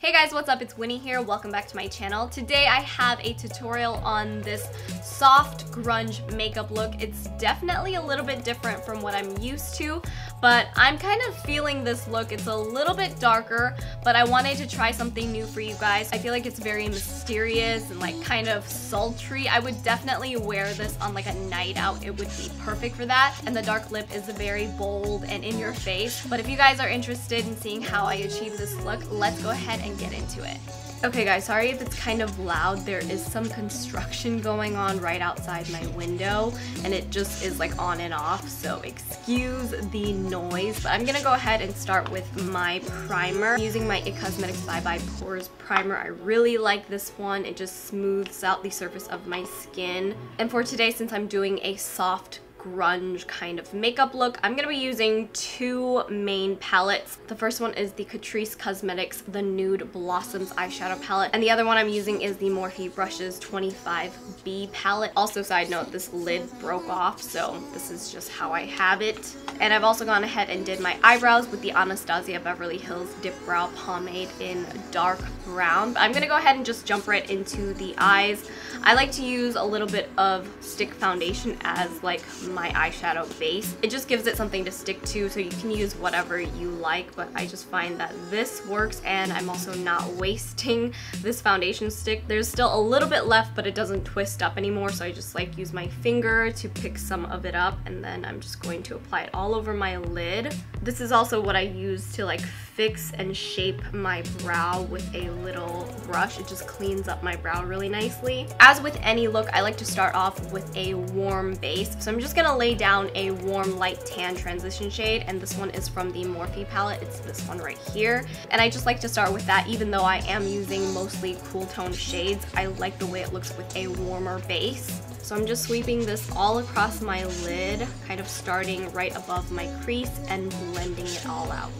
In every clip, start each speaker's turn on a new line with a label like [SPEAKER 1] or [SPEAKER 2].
[SPEAKER 1] Hey guys, what's up? It's Winnie here. Welcome back to my channel. Today I have a tutorial on this soft grunge makeup look. It's definitely a little bit different from what I'm used to, but I'm kind of feeling this look. It's a little bit darker, but I wanted to try something new for you guys. I feel like it's very mysterious and like kind of sultry. I would definitely wear this on like a night out. It would be perfect for that. And the dark lip is very bold and in your face. But if you guys are interested in seeing how I achieve this look, let's go ahead and get into it. Okay guys, sorry if it's kind of loud. There is some construction going on right outside my window and it just is like on and off, so excuse the noise. But I'm gonna go ahead and start with my primer. I'm using my IT Cosmetics Bye Bye Pores primer. I really like this one. It just smooths out the surface of my skin. And for today, since I'm doing a soft grunge kind of makeup look, I'm gonna be using two main palettes. The first one is the Catrice Cosmetics The Nude Blossoms eyeshadow palette, and the other one I'm using is the Morphe Brushes 25B palette. Also, side note, this lid broke off, so this is just how I have it. And I've also gone ahead and did my eyebrows with the Anastasia Beverly Hills Dipbrow pomade in dark brown. But I'm gonna go ahead and just jump right into the eyes. I like to use a little bit of stick foundation as like my eyeshadow base. It just gives it something to stick to, so you can use whatever you like, but I just find that this works, and I'm also not wasting this foundation stick. There's still a little bit left, but it doesn't twist up anymore, so I just like use my finger to pick some of it up, and then I'm just going to apply it all over my lid. This is also what I use to like fix and shape my brow with a little brush. It just cleans up my brow really nicely. As with any look, I like to start off with a warm base, so I'm just gonna lay down a warm light tan transition shade, and this one is from the Morphe palette. It's this one right here, and I just like to start with that. Even though I am using mostly cool tone shades, I like the way it looks with a warmer base. So I'm just sweeping this all across my lid, kind of starting right above my crease and blending it all out.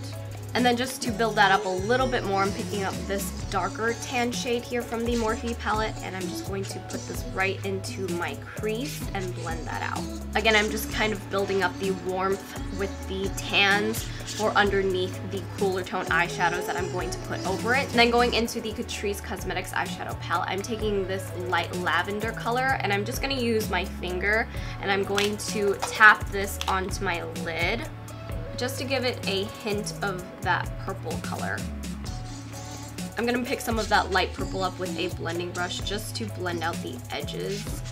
[SPEAKER 1] And then just to build that up a little bit more, I'm picking up this darker tan shade here from the Morphe palette, and I'm just going to put this right into my crease and blend that out. Again, I'm just kind of building up the warmth with the tans for underneath the cooler tone eyeshadows that I'm going to put over it. And then going into the Catrice Cosmetics eyeshadow palette, I'm taking this light lavender color, and I'm just going to use my finger, and I'm going to tap this onto my lid, just to give it a hint of that purple color. I'm gonna pick some of that light purple up with a blending brush just to blend out the edges.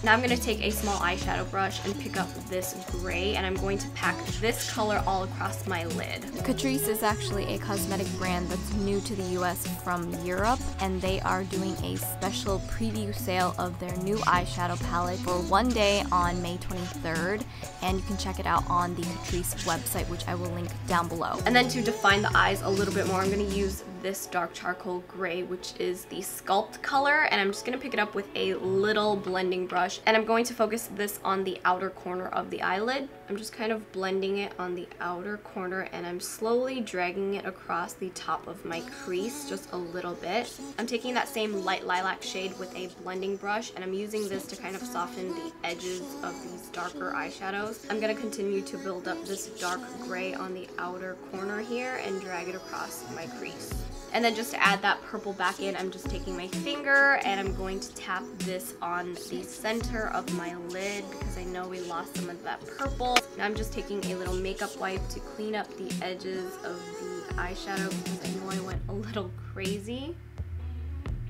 [SPEAKER 1] Now I'm gonna take a small eyeshadow brush and pick up this gray, and I'm going to pack this color all across my lid.
[SPEAKER 2] Catrice is actually a cosmetic brand that's new to the US from Europe, and they are doing a special preview sale of their new eyeshadow palette for one day on May 23rd, and you can check it out on the Catrice website, which I will link down below.
[SPEAKER 1] And then to define the eyes a little bit more, I'm gonna use this dark charcoal gray, which is the Sculpt color, and I'm just gonna pick it up with a little blending brush, and I'm going to focus this on the outer corner of the eyelid. I'm just kind of blending it on the outer corner, and I'm slowly dragging it across the top of my crease just a little bit. I'm taking that same light lilac shade with a blending brush, and I'm using this to kind of soften the edges of these darker eyeshadows. I'm gonna continue to build up this dark gray on the outer corner here and drag it across my crease. And then just to add that purple back in, I'm just taking my finger and I'm going to tap this on the center of my lid because I know we lost some of that purple. Now I'm just taking a little makeup wipe to clean up the edges of the eyeshadow because I know I went a little crazy.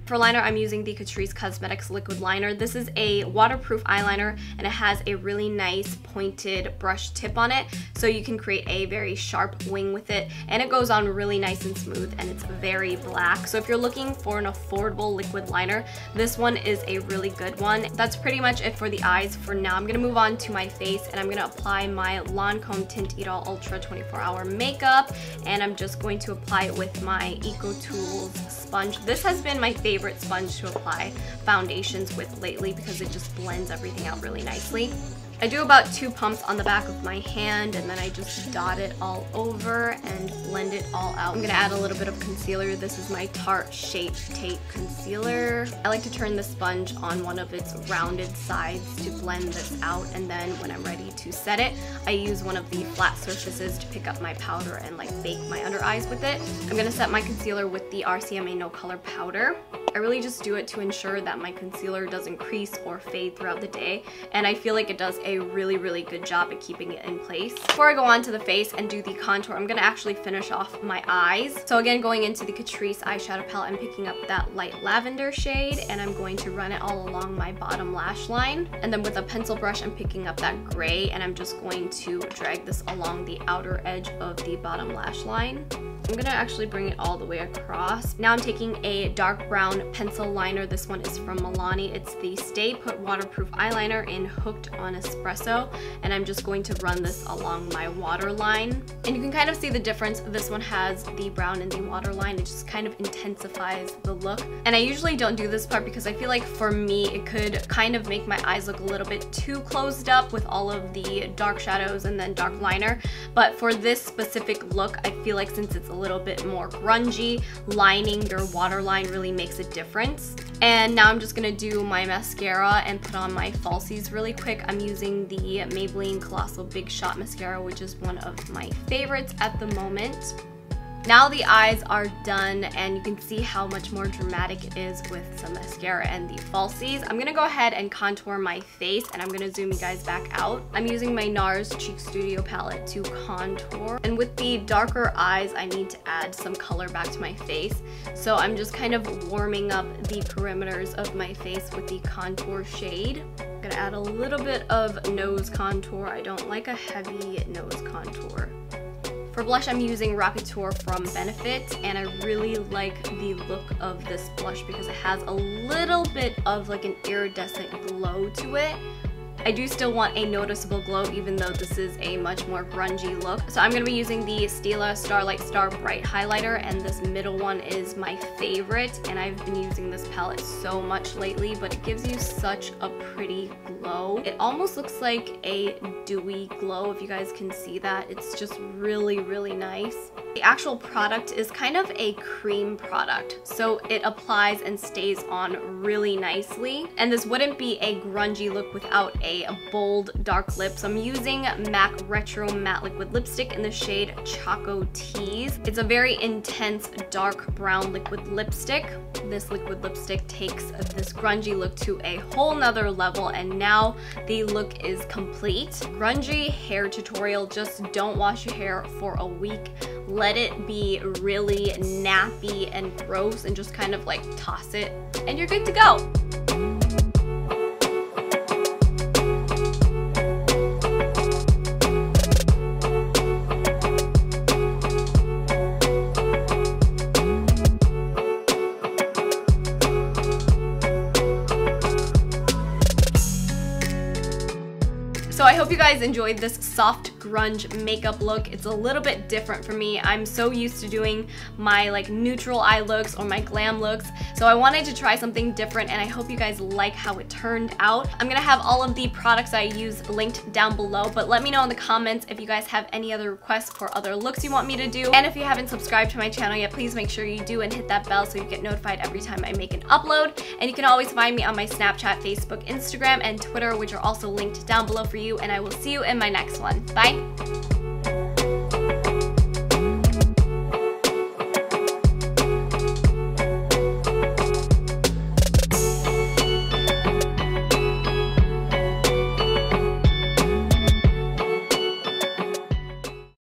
[SPEAKER 1] For liner, I'm using the Catrice Cosmetics Liquid Liner. This is a waterproof eyeliner, and it has a really nice pointed brush tip on it, so you can create a very sharp wing with it, and it goes on really nice and smooth, and it's very black. So if you're looking for an affordable liquid liner, this one is a really good one. That's pretty much it for the eyes for now. I'm gonna move on to my face, and I'm gonna apply my Lancome Tint Idole Ultra 24-Hour Makeup, and I'm just going to apply it with my EcoTools sponge. This has been my favorite sponge to apply foundations with lately because it just blends everything out really nicely. I do about 2 pumps on the back of my hand, and then I just dot it all over and blend it all out. I'm gonna add a little bit of concealer. This is my Tarte Shape Tape Concealer. I like to turn the sponge on one of its rounded sides to blend this out, and then when I'm ready to set it, I use one of the flat surfaces to pick up my powder and like bake my under eyes with it. I'm gonna set my concealer with the RCMA No Color powder. I really just do it to ensure that my concealer doesn't crease or fade throughout the day, and I feel like it does a really good job at keeping it in place. Before I go on to the face and do the contour, I'm gonna actually finish off my eyes. So again, going into the Catrice eyeshadow palette, I'm picking up that light lavender shade, and I'm going to run it all along my bottom lash line. And then with a pencil brush, I'm picking up that gray, and I'm just going to drag this along the outer edge of the bottom lash line. I'm gonna actually bring it all the way across. Now I'm taking a dark brown pencil liner. This one is from Milani. It's the Stay Put Waterproof eyeliner in Hooked on Espresso, and I'm just going to run this along my waterline. And you can kind of see the difference. This one has the brown in the waterline. It just kind of intensifies the look. And I usually don't do this part because I feel like for me it could kind of make my eyes look a little bit too closed up with all of the dark shadows and then dark liner. But for this specific look, I feel like since it's a little bit more grungy, lining your waterline really makes a difference. And now I'm just gonna do my mascara and put on my falsies really quick. I'm using the Maybelline Colossal Big Shot Mascara, which is one of my favorites at the moment. Now the eyes are done, and you can see how much more dramatic it is with some mascara and the falsies. I'm gonna go ahead and contour my face, and I'm gonna zoom you guys back out. I'm using my NARS Cheekstudio palette to contour, and with the darker eyes, I need to add some color back to my face. So I'm just kind of warming up the perimeters of my face with the contour shade. I'm gonna add a little bit of nose contour. I don't like a heavy nose contour. For blush, I'm using Rockatteur from Benefit, and I really like the look of this blush because it has a little bit of like an iridescent glow to it. I do still want a noticeable glow even though this is a much more grungy look. So I'm going to be using the Stila Starlight Star Bright Highlighter, and this middle one is my favorite, and I've been using this palette so much lately, but it gives you such a pretty glow. It almost looks like a dewy glow, if you guys can see that. It's just really nice. The actual product is kind of a cream product, so it applies and stays on really nicely. And this wouldn't be a grungy look without a bold dark lip. So I'm using MAC Retro Matte Liquid Lipstick in the shade Chocotease. It's a very intense dark brown liquid lipstick. This liquid lipstick takes this grungy look to a whole nother level, and now the look is complete. Grungy hair tutorial: just don't wash your hair for a week. Let it be really nappy and gross and just kind of like toss it, and you're good to go. So I hope you guys enjoyed this soft grunge makeup look. It's a little bit different for me. I'm so used to doing my like neutral eye looks or my glam looks. So I wanted to try something different, and I hope you guys like how it turned out. I'm gonna have all of the products I use linked down below, but let me know in the comments if you guys have any other requests for other looks you want me to do. And if you haven't subscribed to my channel yet, please make sure you do and hit that bell so you get notified every time I make an upload. And you can always find me on my Snapchat, Facebook, Instagram, and Twitter, which are also linked down below for you. And I will see you in my next one. Bye!